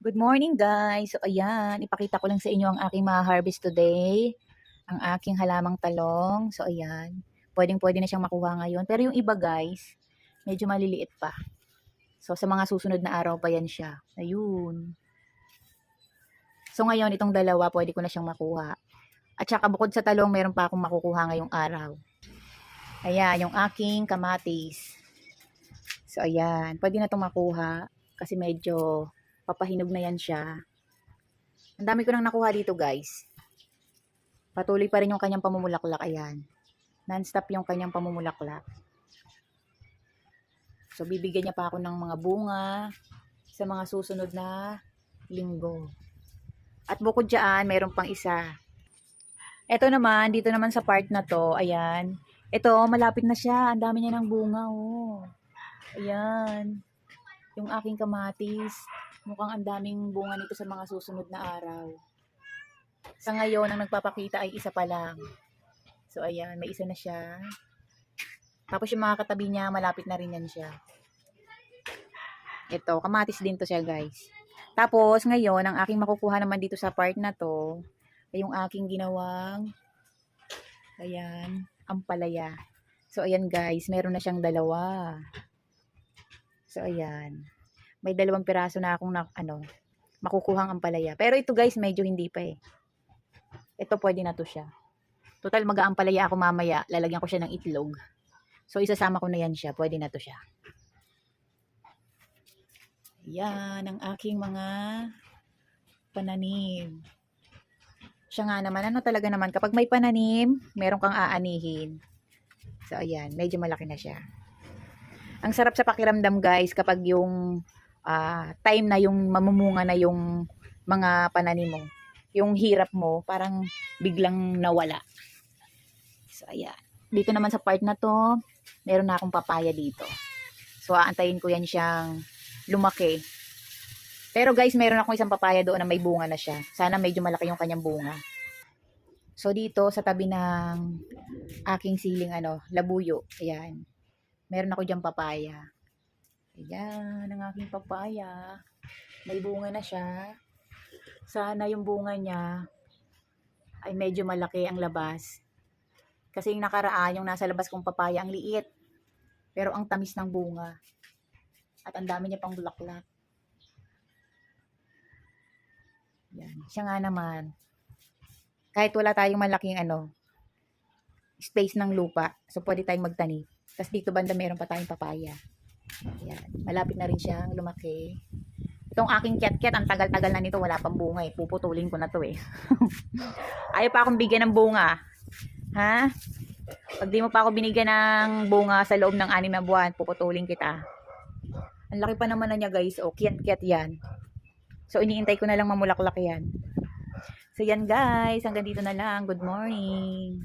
Good morning guys! So ayan, ipakita ko lang sa inyo ang aking mga harvest today. Ang aking halamang talong. So ayan, pwedeng-pwede na siyang makuha ngayon. Pero yung iba guys, medyo maliliit pa. So sa mga susunod na araw pa yan siya. Ayun. So ngayon, itong dalawa, pwede ko na siyang makuha. At saka bukod sa talong, meron pa akong makukuha ngayong araw. Ayan, yung aking kamatis. So ayan, pwede na itong makuha. Kasi medyo papahinog na yan siya. Ang dami ko nang nakuha dito guys. Patuloy pa rin yung kanyang pamumulaklak. Ayan. Non-stop yung kanyang pamumulaklak. So bibigyan niya pa ako ng mga bunga sa mga susunod na linggo. At bukod dyan, mayroon pang isa. Ito naman, dito naman sa part na to, ayan. Ito, malapit na siya. Ang dami niya ng bunga, oh. Ayan. Yung aking kamatis. Mukhang ang daming bunga nito sa mga susunod na araw. Sa ngayon, ang nagpapakita ay isa pa lang. So, ayan, may isa na siya. Tapos yung mga katabi niya, malapit na rin yan siya. Ito, kamatis din to siya, guys. Tapos, ngayon, ang aking makukuha naman dito sa part na to, ay yung aking ginawang, ayan, ampalaya. So, ayan, guys, meron na siyang dalawa. So, ayan. May dalawang piraso na akong makukuhang ampalaya. Pero ito guys, medyo hindi pa eh. Ito pwede na to siya. Total mag-aampalaya ako mamaya. Lalagyan ko siya ng itlog. So isasama ko na yan siya. Pwede na to siya. Yan ang aking mga pananim. Siya nga naman, ano talaga naman, kapag may pananim, meron kang aanihin. So ayan, medyo malaki na siya. Ang sarap sa pakiramdam guys kapag yung time na yung mamumunga na yung mga pananim mo. Yung hirap mo, parang biglang nawala. So, ayan. Dito naman sa part na to, meron na akong papaya dito. So, aantayin ko yan siyang lumaki. Pero guys, meron akong isang papaya doon na may bunga na siya. Sana medyo malaki yung kanyang bunga. So, dito sa tabi ng aking siling labuyo. Ayan. Meron ako diyang papaya. Ayan, ang aking papaya. May bunga na siya. Sana yung bunga niya ay medyo malaki ang labas. Kasi yung nakaraan, yung nasa labas kong papaya, ang liit. Pero ang tamis ng bunga. At ang dami niya pang bulaklak. Yan. Siya nga naman. Kahit wala tayong malaking space ng lupa, so pwede tayong magtanim. Tapos dito banda meron pa tayong papaya. Ayan. Malapit na rin siyang lumaki. Itong aking kiat-kiat, ang tagal-tagal na nito, wala pang bunga eh. Puputulin ko na to eh. Ayaw pa akong bigyan ng bunga. Ha? Pag di mo pa ako binigyan ng bunga sa loob ng 6 na buwan, puputulin kita. Ang laki pa naman na niya guys. O, kiat-kiat yan. So, iniintay ko na lang mamulaklak yan. So, yan guys. Hanggang dito na lang. Good morning.